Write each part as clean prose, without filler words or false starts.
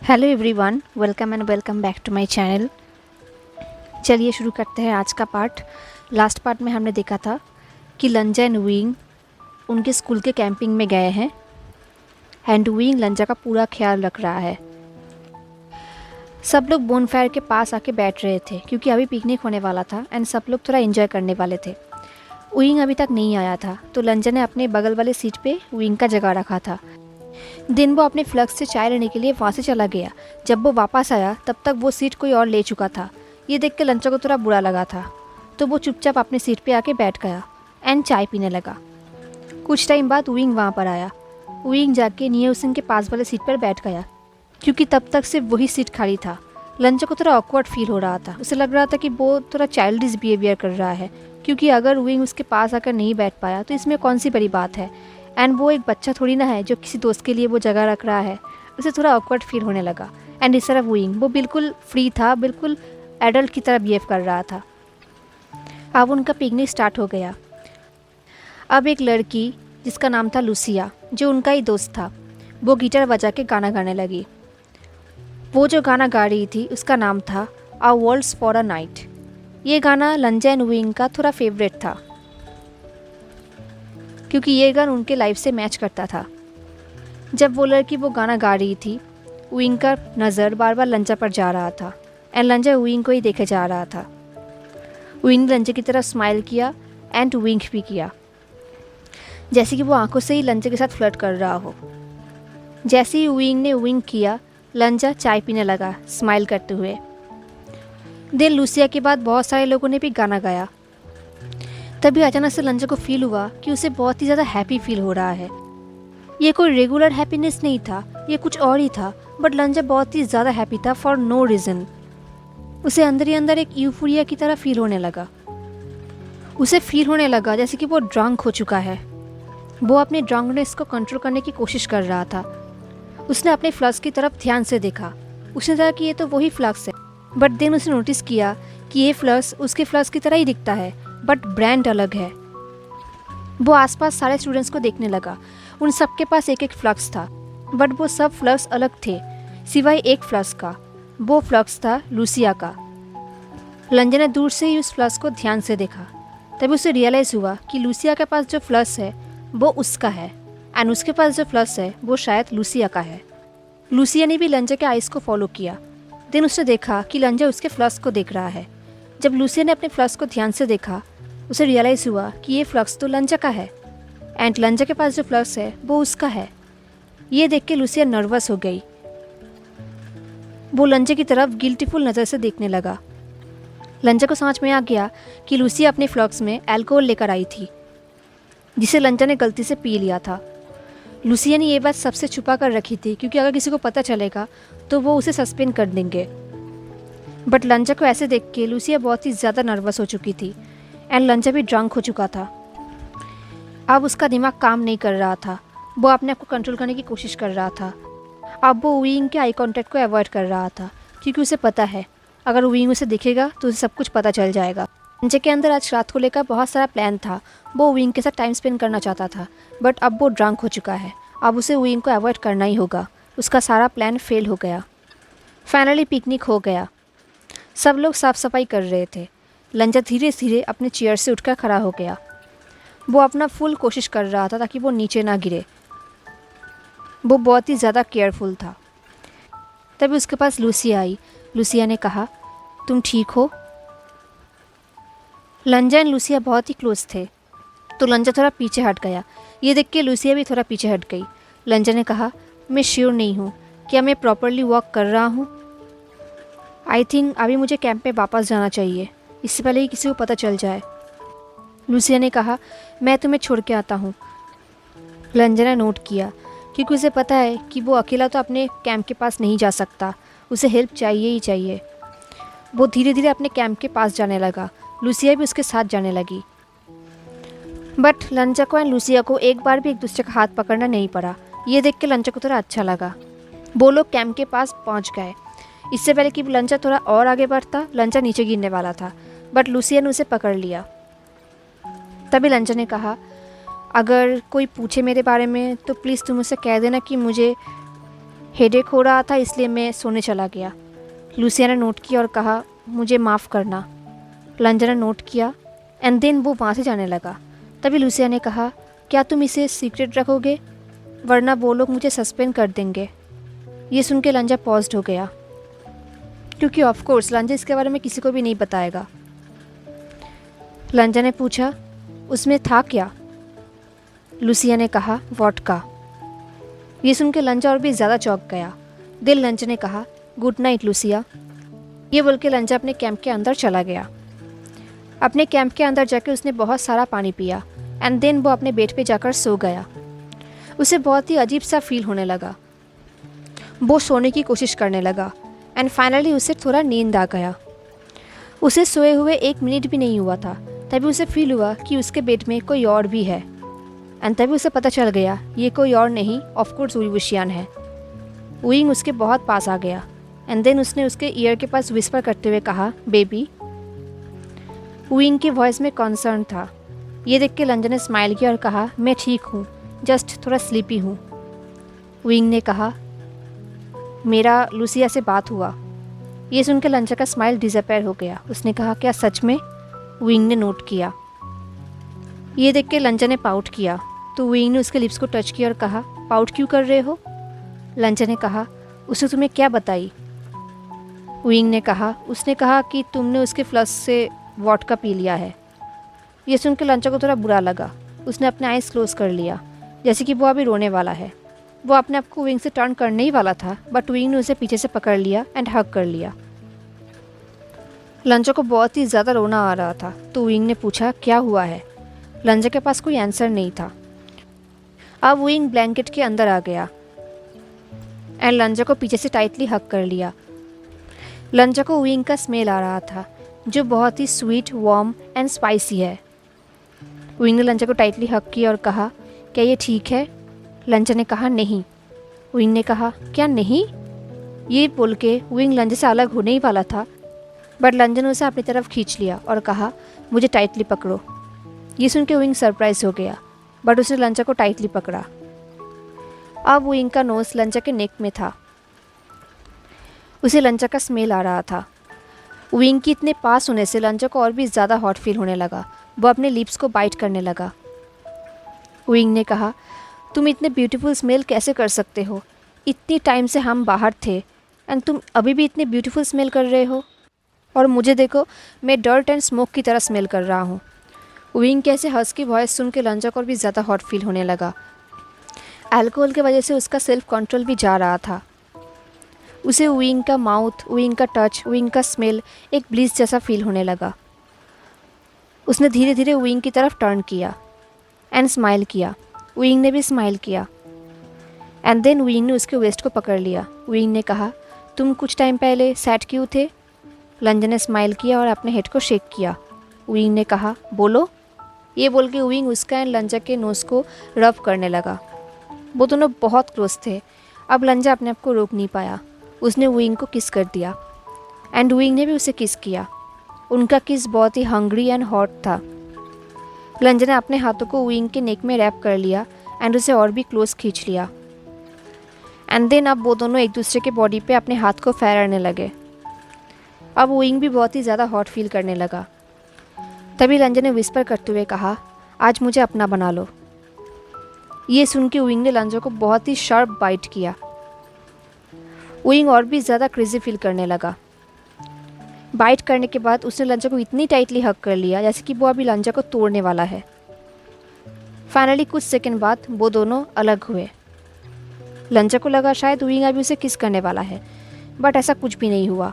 Hello everyone, welcome back to my channel. चलिए शुरू करते हैं आज का पार्ट। लास्ट पार्ट में हमने देखा था कि लंजा एंड विंग उनके स्कूल के कैंपिंग में गए हैं एंड विंग लंजा का पूरा ख्याल रख रहा है। सब लोग बोनफायर के पास आके बैठ रहे थे क्योंकि अभी पिकनिक होने वाला था एंड सब लोग थोड़ा एंजॉय करने वाले थे। विंग अभी तक नहीं आया था तो लंजा ने अपने बगल वाले सीट पे विंग का जगह रखा था। दिन वो अपने फ्लक्स से चाय लेने के लिए वहाँ से चला गया। जब वो वापस आया तब तक वो सीट कोई और ले चुका था। ये देख के लंचा को थोड़ा बुरा लगा था तो वो चुपचाप अपने सीट पे आके बैठ गया एंड चाय पीने लगा। कुछ टाइम बाद विंग वहाँ पर आया। विंग जाके नियोसिन के पास वाले सीट पर बैठ गया क्योंकि तब तक सिर्फ वही सीट खाली था। लंचा को थोड़ा ऑकवर्ड फील हो रहा था। उसे लग रहा था कि वो थोड़ा चाइल्डिश बिहेवियर कर रहा है क्योंकि अगर विंग उसके पास आकर नहीं बैठ पाया तो इसमें कौन सी बड़ी बात है। एंड वो एक बच्चा थोड़ी ना है जो किसी दोस्त के लिए वो जगह रख रहा है। उसे थोड़ा ऑकवर्ड फील होने लगा एंड इस तरफ विंग वो बिल्कुल फ्री था, बिल्कुल एडल्ट की तरह बिहेव कर रहा था। अब उनका पिकनिक स्टार्ट हो गया। अब एक लड़की जिसका नाम था लूसिया, जो उनका ही दोस्त था, वो गिटार बजा के गाना गाने लगी। वो जो गाना गा रही थी उसका नाम था आ वर्ल्ड्स फॉर अ नाइट। ये गाना लंजा एंड विंग का थोड़ा फेवरेट था क्योंकि ये गाना उनके लाइफ से मैच करता था। जब वो लड़की वो गाना गा रही थी, विंग का नज़र बार बार लंजा पर जा रहा था एंड लंजा विंग को ही देखे जा रहा था। विंग ने लंजा की तरफ स्माइल किया एंड विंक भी किया, जैसे कि वो आंखों से ही लंजा के साथ फ्लर्ट कर रहा हो। जैसे ही विंग ने विंक किया, लंजा चाय पीने लगा स्माइल करते हुए। देन लूसिया के बाद बहुत सारे लोगों ने भी गाना गाया। तभी अचानक से लंजा को फील हुआ कि उसे बहुत ही ज़्यादा हैप्पी फील हो रहा है। ये कोई रेगुलर हैप्पीनेस नहीं था, ये कुछ और ही था, बट लंजा बहुत ही ज़्यादा हैप्पी था फॉर नो रीज़न। उसे अंदर ही अंदर एक यूफोरिया की तरह फील होने लगा। उसे फील होने लगा जैसे कि वो ड्रंक हो चुका है। वो अपने ड्रंकनेस को कंट्रोल करने की कोशिश कर रहा था। उसने अपने फ्लक्स की तरफ ध्यान से देखा। उसने कहा कि ये तो वही फ्लक्स है, बट देन उसने नोटिस किया कि ये फ्लक्स उसके फ्लक्स की तरह ही दिखता है बट ब्रांड अलग है। वो आसपास सारे स्टूडेंट्स को देखने लगा। उन सब के पास एक एक फ्लक्स था, बट वो सब फ्लक्स अलग थे सिवाय एक फ्लक्स का। वो फ्लक्स था लूसिया का। लंजा ने दूर से ही उस फ्लक्स को ध्यान से देखा। तभी उसे रियलाइज़ हुआ कि लूसिया के पास जो फ्लक्स है वो उसका है एंड उसके पास जो फ्लक्स है वो शायद लूसिया का है। लूसिया ने भी लंजा के आइज़ को फॉलो किया। देन उसने देखा कि लंजा उसके फ्लक्स को देख रहा है। जब लूसिया ने अपने फ्लक्स को ध्यान से देखा, उसे रियलाइज़ हुआ कि ये फ्लक्स तो लंजा का है एंड लंजा के पास जो फ्लक्स है वो उसका है। ये देख के लूसिया नर्वस हो गई। वो लंजा की तरफ गिल्टीफुल नज़र से देखने लगा। लंजा को समझ में आ गया कि लूसिया अपने फ्लक्स में अल्कोहल लेकर आई थी जिसे लंजा ने गलती से पी लिया था। लूसिया ने ये बात सबसे छुपा कर रखी थी क्योंकि अगर किसी को पता चलेगा तो वो उसे सस्पेंड कर देंगे। बट लंजा को ऐसे देख के लूसिया बहुत ही ज़्यादा नर्वस हो चुकी थी एंड लंजा भी ड्रंक हो चुका था। अब उसका दिमाग काम नहीं कर रहा था। वो अपने आप को कंट्रोल करने की कोशिश कर रहा था। अब वो विंग के आई कांटेक्ट को अवॉइड कर रहा था क्योंकि उसे पता है अगर विंग उसे दिखेगा तो उसे सब कुछ पता चल जाएगा। लंजा के अंदर आज रात को लेकर बहुत सारा प्लान था। वो विंग के साथ टाइम स्पेंड करना चाहता था, बट अब वो ड्रंक हो चुका है। अब उसे विंग को अवॉइड करना ही होगा। उसका सारा प्लान फेल हो गया। फाइनली पिकनिक हो गया। सब लोग साफ़ सफाई कर रहे थे। लंजा धीरे धीरे अपने चेयर से उठकर खड़ा हो गया। वो अपना फुल कोशिश कर रहा था ताकि वो नीचे ना गिरे। वो बहुत ही ज़्यादा केयरफुल था। तभी उसके पास लूसिया आई। लूसिया ने कहा, तुम ठीक हो? लंजा एंड लूसिया बहुत ही क्लोज थे तो लंजा थोड़ा पीछे हट गया। ये देख के लूसिया भी थोड़ा पीछे हट गई। लंजा ने कहा, मैं श्योर नहीं हूँ, क्या मैं प्रॉपरली वॉक कर रहा हूँ? आई थिंक अभी मुझे कैंप पे वापस जाना चाहिए, इससे पहले ही किसी को पता चल जाए। लूसिया ने कहा, मैं तुम्हें छोड़ के आता हूँ। लंजा ने नोट किया क्योंकि उसे पता है कि वो अकेला तो अपने कैंप के पास नहीं जा सकता, उसे हेल्प चाहिए ही चाहिए। वो धीरे धीरे अपने कैंप के पास जाने लगा। लूसिया भी उसके साथ जाने लगी। बट लंजा को एंड लूसिया को एक बार भी एक दूसरे का हाथ पकड़ना नहीं पड़ा। ये देख के लंजा को थोड़ा अच्छा लगा। वो लोग कैंप के पास पहुंच गए। इससे पहले कि लंजा थोड़ा और आगे बढ़ता, लंजा नीचे गिरने वाला था, बट लूसिया ने उसे पकड़ लिया। तभी लंजा ने कहा, अगर कोई पूछे मेरे बारे में तो प्लीज़ तुम उसे कह देना कि मुझे हेडेक हो रहा था इसलिए मैं सोने चला गया। लूसिया ने नोट किया और कहा, मुझे माफ़ करना। लंजा ने नोट किया एंड देन वो वहाँ से जाने लगा। तभी लूसिया ने कहा, क्या तुम इसे सीक्रेट रखोगे, वरना वो लोग मुझे सस्पेंड कर देंगे। ये सुन के लंजा पॉज्ड हो गया, क्योंकि ऑफ कोर्स लंजा इसके बारे में किसी को भी नहीं बताएगा। लंजा ने पूछा, उसमें था क्या? लूसिया ने कहा, वोडका। ये सुन के लंजा और भी ज़्यादा चौंक गया। दिल लंजा ने कहा, गुड नाइट लूसिया। ये बोल के लंजा अपने कैंप के अंदर चला गया। अपने कैंप के अंदर जाकर उसने बहुत सारा पानी पिया एंड देन वो अपने बेड पे जाकर सो गया। उसे बहुत ही अजीब सा फील होने लगा। वो सोने की कोशिश करने लगा एंड फाइनली उसे थोड़ा नींद आ गया। उसे सोए हुए 1 मिनट भी नहीं हुआ था, तभी उसे फील हुआ कि उसके बेड में कोई और भी है एंड तभी उसे पता चल गया ये कोई और नहीं, ऑफकोर्स वुशियान है। विंग उसके बहुत पास आ गया एंड देन उसने उसके ईयर के पास विस्पर करते हुए कहा, बेबी। विंग की वॉइस में कंसर्न था। ये देख के लंजा ने स्माइल किया और कहा, मैं ठीक हूँ, जस्ट थोड़ा स्लीपी हूँ। विंग ने कहा, मेरा लूसिया से बात हुआ। ये सुनकर लंजा का स्माइल डिसअपेयर हो गया। उसने कहा, क्या सच में? विंग ने नोट किया। ये देख के लंजा ने पाउट किया तो विंग ने उसके लिप्स को टच किया और कहा, पाउट क्यों कर रहे हो? लंजा ने कहा, उसे तुम्हें क्या बताई? विंग ने कहा, उसने कहा कि तुमने उसके फ्लश से वोडका पी लिया है। ये सुन के लंचा को थोड़ा बुरा लगा। उसने अपने आइज क्लोज कर लिया, जैसे कि वो अभी रोने वाला है। वो अपने आप को विंग से टर्न करने ही वाला था, बट विंग ने उसे पीछे से पकड़ लिया एंड हग कर लिया। लंचा को बहुत ही ज़्यादा रोना आ रहा था, तो विंग ने पूछा, क्या हुआ है? लंजा के पास कोई आंसर नहीं था। अब विंग ब्लैंकेट के अंदर आ गया एंड लंजा को पीछे से टाइटली हग कर लिया। लंजा को विंग का स्मेल आ रहा था, जो बहुत ही स्वीट, वार्म एंड स्पाइसी है। विंग ने लंजा को टाइटली हग किया और कहा, क्या ये ठीक है? लंजा ने कहा, नहीं। विंग ने कहा, क्या नहीं? ये बोल के विंग लंजा से अलग होने ही वाला था, बट लंजा ने उसे अपनी तरफ खींच लिया और कहा, मुझे टाइटली पकड़ो। ये सुन के विंग सरप्राइज हो गया, बट उसने लंजा को टाइटली पकड़ा। अब विंग का नोज लंजा के नेक में था। उसे लंजा का स्मेल आ रहा था। विंग की इतने पास होने से लंजा को और भी ज़्यादा हॉट फील होने लगा। वो अपने लिप्स को बाइट करने लगा। विंग ने कहा, तुम इतने ब्यूटीफुल स्मेल कैसे कर सकते हो? इतनी टाइम से हम बाहर थे एंड तुम अभी भी इतने ब्यूटीफुल स्मेल कर रहे हो। और मुझे देखो, मैं डर्ट एंड स्मोक की तरह स्मेल कर रहा हूँ। विंग कैसे हंस की वॉइस सुन के लंजा को और भी ज़्यादा हॉट फील होने लगा। अल्कोहल की वजह से उसका सेल्फ कंट्रोल भी जा रहा था। उसे विंग का माउथ, विंग का टच, विंग का स्मेल एक ब्लीच जैसा फील होने लगा। उसने धीरे धीरे विंग की तरफ टर्न किया एंड स्माइल किया। विंग ने भी स्माइल किया एंड देन विंग ने उसके वेस्ट को पकड़ लिया। विंग ने कहा, तुम कुछ टाइम पहले सैड क्यों थे? लंजा ने स्माइल किया और अपने हेड को शेक किया। विंग ने कहा, बोलो। ये बोल के विंग उसका एंड लंजा के नोज़ को रब करने लगा। वो दोनों बहुत क्लोज थे। अब लंजा अपने आप को रोक नहीं पाया। उसने विंग को किस कर दिया एंड विंग ने भी उसे किस किया। उनका किस बहुत ही हंग्री एंड हॉट था। लंजा ने अपने हाथों को विंग के नेक में रैप कर लिया एंड उसे और भी क्लोज खींच लिया। एंड देन अब वो दोनों एक दूसरे के बॉडी पे अपने हाथ को फेरने लगे। अब विंग भी बहुत ही ज़्यादा हॉट फील करने लगा। तभी लंजा ने विस्पर करते हुए कहा, आज मुझे अपना बना लो। ये सुन के विंग ने लंजा को बहुत ही शार्प बाइट किया। विंग और भी ज़्यादा क्रेजी फील करने लगा। बाइट करने के बाद उसने लंजा को इतनी टाइटली हग कर लिया जैसे कि वो अभी लंजा को तोड़ने वाला है। फाइनली कुछ सेकंड बाद वो दोनों अलग हुए। लंजा को लगा शायद विंग अभी उसे किस करने वाला है, बट ऐसा कुछ भी नहीं हुआ।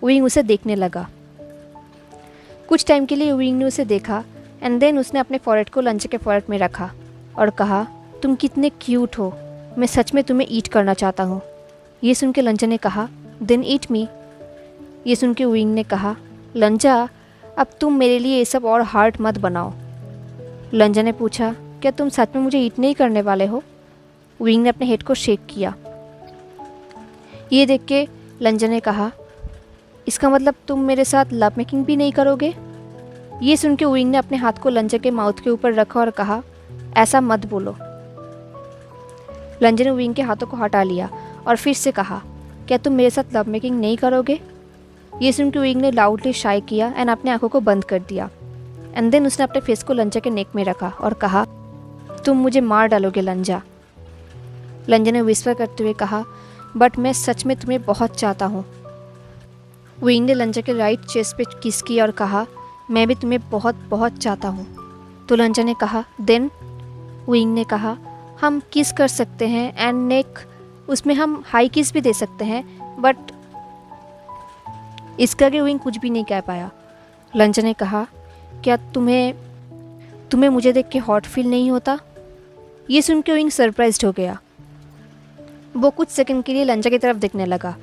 विंग उसे देखने लगा। कुछ टाइम के लिए विंग ने उसे देखा एंड देन उसने अपने फॉरहेड को लंजा के फॉरहेड में रखा और कहा, तुम कितने क्यूट हो, मैं सच में तुम्हें ईट करना चाहता हूँ। ये सुन के लंजा ने कहा, देन ईट मी। ये सुन के विंग ने कहा, लंजा अब तुम मेरे लिए ये सब और हार्ड मत बनाओ। लंजा ने पूछा, क्या तुम सच में मुझे ईट नहीं करने वाले हो? विंग ने अपने हेड को शेक किया। ये देख के लंजा ने कहा, इसका मतलब तुम मेरे साथ लव मेकिंग भी नहीं करोगे? ये सुन के विंग ने अपने हाथ को लंजा के माउथ के ऊपर रखा और कहा, ऐसा मत बोलो। लंजा ने विंग के हाथों को हटा लिया और फिर से कहा, क्या तुम मेरे साथ लव मेकिंग नहीं करोगे? ये सुन के विंग ने लाउडली शाई किया एंड अपने आंखों को बंद कर दिया। एंड देन उसने अपने फेस को लंजा के नेक में रखा और कहा, तुम मुझे मार डालोगे लंजा। लंजा ने विस्पर करते हुए कहा, बट मैं सच में तुम्हें बहुत चाहता हूँ। विंग ने लंजा के राइट चेस्ट पे किस किया और कहा, मैं भी तुम्हें बहुत बहुत चाहता हूँ। तो लंजा ने कहा, देन? विंग ने कहा, हम किस कर सकते हैं एंड नेक, उसमें हम हाई किस भी दे सकते हैं, बट इसका आगे विंग कुछ भी नहीं कह पाया। लंजा ने कहा, क्या तुम्हें मुझे देख के हॉट फील नहीं होता? ये सुन के विंग सरप्राइज्ड हो गया। वो कुछ सेकंड के लिए लंजा की तरफ देखने लगा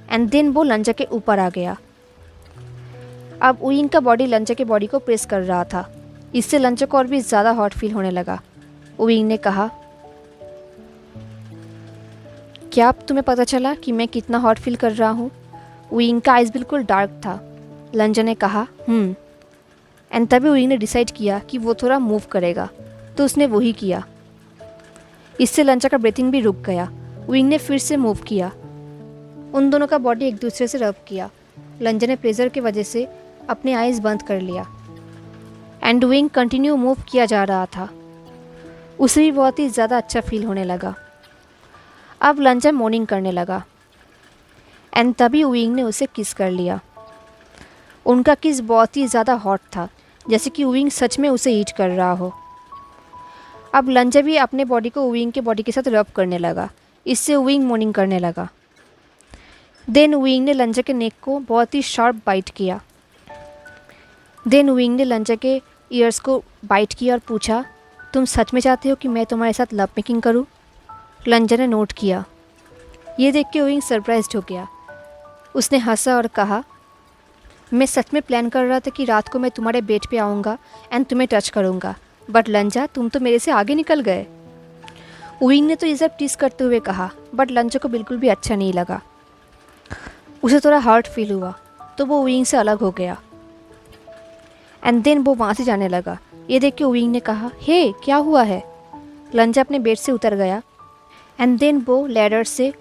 एंड देन वो लंजा के ऊपर आ गया। अब विंग का बॉडी लंजा के बॉडी को प्रेस कर रहा था। इससे लंजा को और भी ज़्यादा हॉट फील होने लगा। विंग ने कहा, क्या अब तुम्हें पता चला कि मैं कितना हॉट फील कर रहा हूँ? विंग का आइज़ बिल्कुल डार्क था। लंजा ने कहा, एंड तभी विंग ने डिसाइड किया कि वो थोड़ा मूव करेगा, तो उसने वही किया। इससे लंजा का ब्रीथिंग भी रुक गया। विंग ने फिर से मूव किया। उन दोनों का बॉडी एक दूसरे से रब किया। लंजा ने प्रेशर की वजह से अपने आइज़ बंद कर लिया एंड विंग कंटिन्यू मूव किया जा रहा था। उसे भी बहुत ही ज़्यादा अच्छा फील होने लगा। अब लंजा मॉर्निंग करने लगा एंड तभी विंग ने उसे किस कर लिया। उनका किस बहुत ही ज़्यादा हॉट था, जैसे कि विंग सच में उसे हीट कर रहा हो। अब लंजा भी अपने बॉडी को विंग के बॉडी के साथ रब करने लगा। इससे विंग मॉर्निंग करने लगा। देन विंग ने लंजा के नेक को बहुत ही शार्प बाइट किया। देन विंग ने लंजा के ईयर्स को बाइट किया और पूछा, तुम सच में चाहते हो कि मैं तुम्हारे साथ लव मेकिंग करूं? लंजा ने नोट किया। ये देख के विंग सरप्राइज्ड हो गया। उसने हंसा और कहा, मैं सच में प्लान कर रहा था कि रात को मैं तुम्हारे बेड पे आऊँगा एंड तुम्हें टच करूँगा, बट लंजा तुम तो मेरे से आगे निकल गए। विंग ने तो ये सब टीज करते हुए कहा, बट लंजा को बिल्कुल भी अच्छा नहीं लगा। उसे थोड़ा हर्ट फील हुआ, तो वो विंग से अलग हो गया एंड देन वो वहाँ से जाने लगा। ये देख के विंग ने कहा, हे क्या हुआ है? लंजा अपने बेड से उतर गया एंड देन वो लैडर से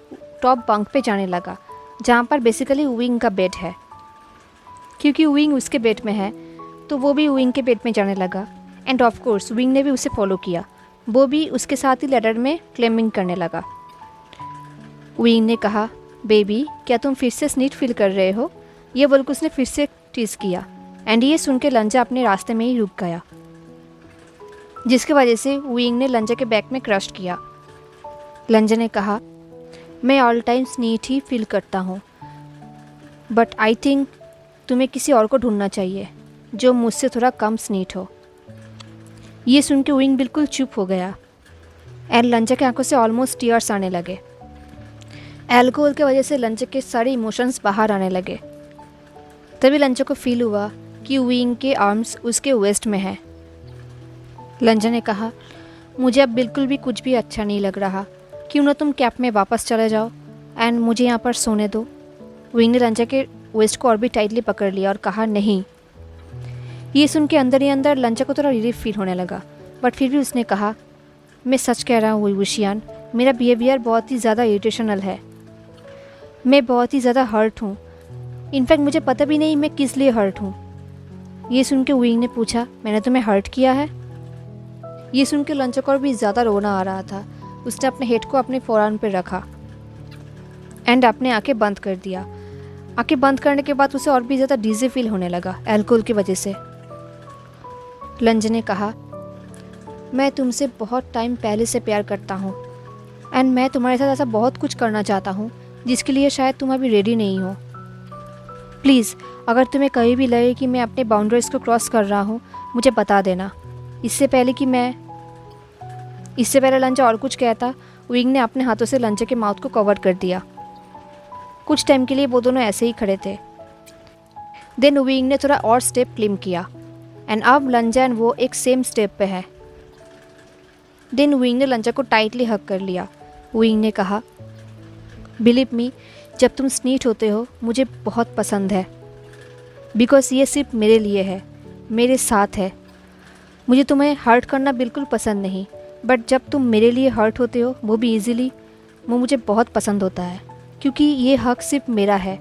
टॉप बंक पे जाने लगा, जहाँ पर बेसिकली विंग का बेड है। क्योंकि विंग उसके बेड में है, तो वो भी विंग के बेड में जाने लगा एंड ऑफ कोर्स विंग ने भी उसे फॉलो किया। वो भी उसके साथ ही लैडर में क्लाइंबिंग करने लगा। विंग ने कहा, बेबी क्या तुम फिर से स्नीट फील कर रहे हो? ये बोलकर उसने फिर से टीज किया एंड ये सुन के लंजा अपने रास्ते में ही रुक गया, जिसकी वजह से विंग ने लंजा के बैक में क्रश किया। लंजा ने कहा, मैं ऑल टाइम स्नीट ही फील करता हूँ, बट आई थिंक तुम्हें किसी और को ढूंढना चाहिए जो मुझसे थोड़ा कम स्नीट हो। ये सुन के विंग बिल्कुल चुप हो गया एंड लंजा के आंखों से ऑलमोस्ट टीयर्स आने लगे। अल्कोहल की वजह से लंजा के सारे इमोशंस बाहर आने लगे। तभी लंजा को फील हुआ कि विंग के आर्म्स उसके वेस्ट में है। लंजा ने कहा, मुझे अब बिल्कुल भी कुछ भी अच्छा नहीं लग रहा, क्यों ना तुम कैब में वापस चले जाओ एंड मुझे यहाँ पर सोने दो। विंग ने लंजा के वेस्ट को और भी टाइटली पकड़ लिया और कहा, नहीं। ये सुन के अंदर ही अंदर लंजा को थोड़ा रिलीफ फील होने लगा, बट फिर भी उसने कहा, मैं सच कह रहा हूँ वुशियान, मेरा बिहेवियर बहुत ही ज़्यादा इरिटेशनल है। मैं बहुत ही ज़्यादा हर्ट हूँ। इनफैक्ट मुझे पता भी नहीं मैं किस लिए हर्ट हूँ। ये सुन के विंग ने पूछा, मैंने तुम्हें हर्ट किया है? ये सुन के लंजा को और भी ज़्यादा रोना आ रहा था। उसने अपने हेड को अपने फोरआर्म पर रखा एंड अपने आंखें बंद कर दिया। आंखें बंद करने के बाद उसे और भी ज़्यादा डीजी फील होने लगा अल्कोहल की वजह से। लंजा ने कहा, मैं तुमसे बहुत टाइम पहले से प्यार करता हूँ एंड मैं तुम्हारे साथ ऐसा बहुत कुछ करना चाहता हूँ जिसके लिए शायद तुम अभी रेडी नहीं हो। प्लीज़ अगर तुम्हें कहीं भी लगे कि मैं अपने बाउंड्रीज़ को क्रॉस कर रहा हूँ, मुझे बता देना। इससे पहले लंजा और कुछ कहता, विंग ने अपने हाथों से लंजा के माउथ को कवर कर दिया। कुछ टाइम के लिए वो दोनों ऐसे ही खड़े थे। देन विंग ने थोड़ा और स्टेप क्लिम किया एंड अब लंजा एंड वो एक सेम स्टेप पे है। देन विंग ने लंजा को टाइटली हग कर लिया। विंग ने कहा, बिलीव मी, जब तुम स्नीट होते हो मुझे बहुत पसंद है, बिकॉज ये सिर्फ मेरे लिए है, मेरे साथ है। मुझे तुम्हें हर्ट करना बिल्कुल पसंद नहीं, बट जब तुम मेरे लिए हर्ट होते हो वो भी ईजीली, वो मुझे बहुत पसंद होता है क्योंकि ये हक सिर्फ मेरा है।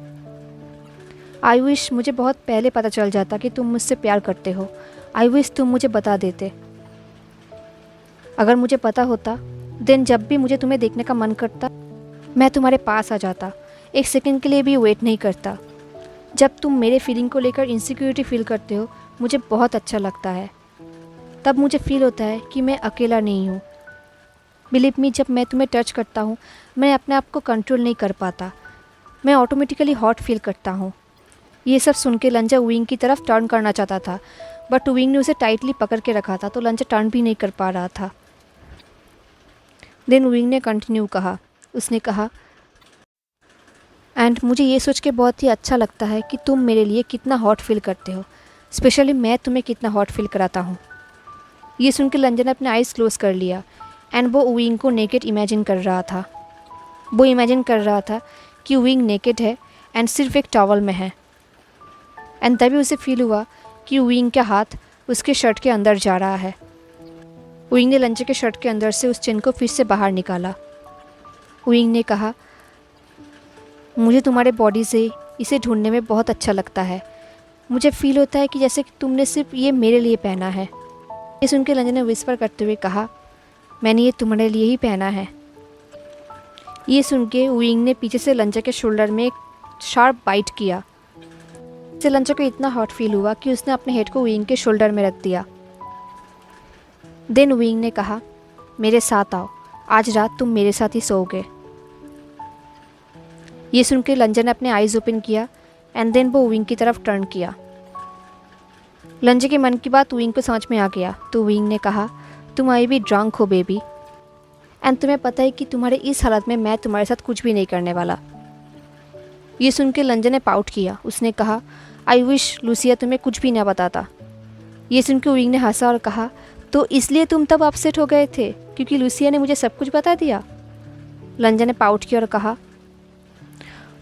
आई विश मुझे बहुत पहले पता चल जाता कि तुम मुझसे प्यार करते हो। आई विश तुम मुझे बता देते। अगर मुझे पता होता देन जब भी मुझे तुम्हें देखने का मन करता मैं तुम्हारे पास आ जाता, एक सेकंड के लिए भी वेट नहीं करता। जब तुम मेरे फीलिंग को लेकर इनसिक्योरिटी फील करते हो मुझे बहुत अच्छा लगता है। तब मुझे फील होता है कि मैं अकेला नहीं हूँ। बिलीव मी, जब मैं तुम्हें टच करता हूँ मैं अपने आप को कंट्रोल नहीं कर पाता, मैं ऑटोमेटिकली हॉट फील करता हूँ। ये सब सुन के लंजा विंग की तरफ टर्न करना चाहता था, बट विंग ने उसे टाइटली पकड़ के रखा था तो लंजा टर्न भी नहीं कर पा रहा था। देन विंग ने कंटिन्यू कहा, उसने कहा, एंड मुझे ये सोच के बहुत ही अच्छा लगता है कि तुम मेरे लिए कितना हॉट फील करते हो, स्पेशली मैं तुम्हें कितना हॉट फील कराता हूँ। ये सुन के लंजा ने अपने आइज़ क्लोज कर लिया एंड वो विंग को नेकेड इमेजिन कर रहा था। वो इमेजिन कर रहा था कि विंग नेकेड है एंड सिर्फ एक टॉवल में है। एंड तभी उसे फील हुआ कि विंग का हाथ उसके शर्ट के अंदर जा रहा है। विंग ने लंजा के शर्ट के अंदर से उस चेन को फिर से बाहर निकाला। विंग ने कहा, मुझे तुम्हारे बॉडी से इसे ढूंढने में बहुत अच्छा लगता है। मुझे फील होता है कि जैसे कि तुमने सिर्फ ये मेरे लिए पहना है। ये सुन के लंजा ने विस्पर करते हुए कहा, मैंने ये तुम्हारे लिए ही पहना है। ये सुन के विंग ने पीछे से लंजा के शोल्डर में एक शार्प बाइट किया। इससे लंजा को इतना हॉट फील हुआ कि उसने अपने हेड को विंग के शोल्डर में रख दिया। देन विंग ने कहा, मेरे साथ आओ, आज रात तुम मेरे साथ ही सोओगे। ये सुन के लंजा ने अपने आइज़ ओपन किया एंड देन वो विंग की तरफ टर्न किया। लंजा के मन की बात विंग को समझ में आ गया तो विंग ने कहा, तुम अभी भी ड्रंक हो बेबी, एंड तुम्हें पता है कि तुम्हारे इस हालत में मैं तुम्हारे साथ कुछ भी नहीं करने वाला। ये सुन के लंजा ने पाउट किया। उसने कहा, आई विश लूसिया तुम्हें कुछ भी ना बताता। ये सुन के विंग ने हंसा और कहा, तो इसलिए तुम तब अपसेट हो गए थे क्योंकि लूसिया ने मुझे सब कुछ बता दिया। लंजा ने पाउट किया और कहा,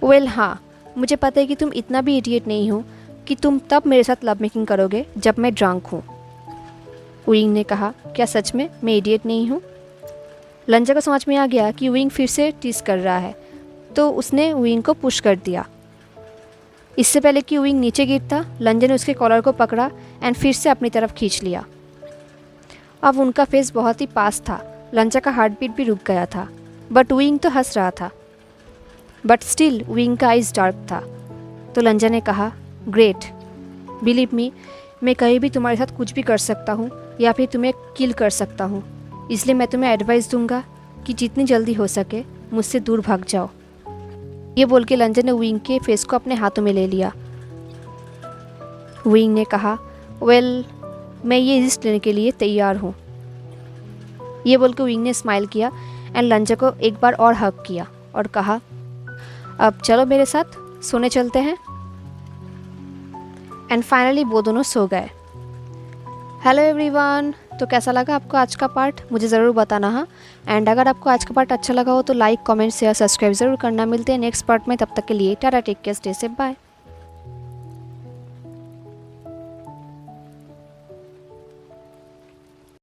वेल हाँ, मुझे पता है कि तुम इतना भी इडियट नहीं हो कि तुम तब मेरे साथ लव मेकिंग करोगे जब मैं ड्रंक हूँ। विंग ने कहा, क्या सच में मैं इडियट नहीं हूँ? लंजा को समझ में आ गया कि विंग फिर से टीज कर रहा है तो उसने विंग को पुश कर दिया। इससे पहले कि विंग नीचे गिरता लंजा ने उसके कॉलर को पकड़ा एंड फिर से अपनी तरफ खींच लिया। अब उनका फेस बहुत ही पास था। लंजा का हार्ट बीट भी रुक गया था, बट विंग तो हंस रहा था। बट स्टिल विंग का आइज डार्क था। तो लंजा ने कहा, ग्रेट, बिलीव मी, मैं कहीं भी तुम्हारे साथ कुछ भी कर सकता हूँ या फिर तुम्हें किल कर सकता हूँ, इसलिए मैं तुम्हें एडवाइस दूंगा कि जितनी जल्दी हो सके मुझसे दूर भाग जाओ। ये बोल के लंजा ने विंग के फेस को अपने हाथों में ले लिया। विंग ने कहा, वेल, मैं ये रिस्क लेने के लिए तैयार हूँ। ये बोल के विंग ने स्माइल किया एंड लंजा को एक बार और हग किया और कहा, अब चलो मेरे साथ सोने चलते हैं। एंड फाइनली वो दोनों सो गए। हेलो एवरीवन, तो कैसा लगा आपको आज का पार्ट मुझे ज़रूर बताना। हाँ, एंड अगर आपको आज का पार्ट अच्छा लगा हो तो लाइक, कमेंट, शेयर, सब्सक्राइब ज़रूर करना। मिलते हैं नेक्स्ट पार्ट में, तब तक के लिए tata, take care, stay safe, bye.